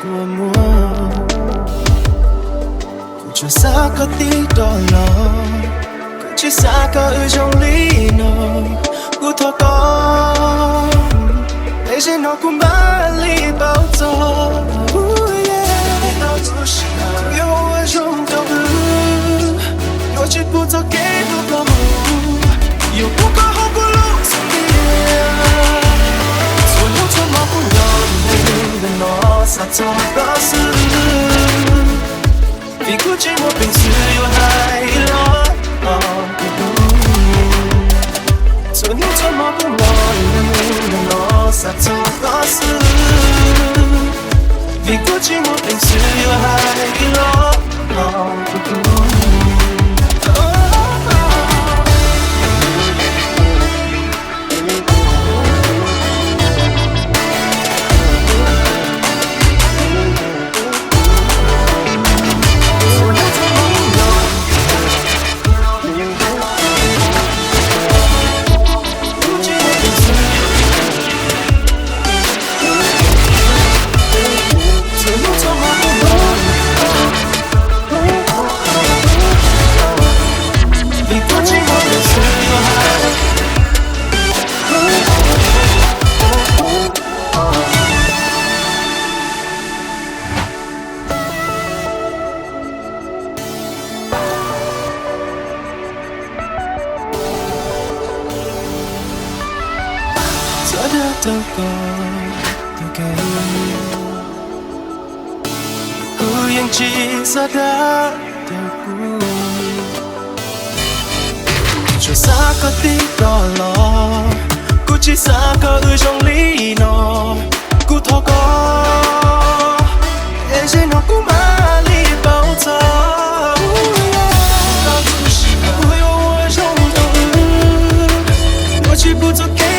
过我，不就撒个地多了，可去撒个一种理呢，不脱钩，那些脑骨把里包走，有我中的路，我去不走给不过目，有不够好不路上的。怎么不要你的诺萨托告诉比古寂寞平时有海浪所以你怎么不要你的诺萨托告诉比古寂寞平时有海浪都给不厌弃色的不就撒个地多了估计撒个一种理呢骨头高也是脑骨马里包走不由我中的我去不走给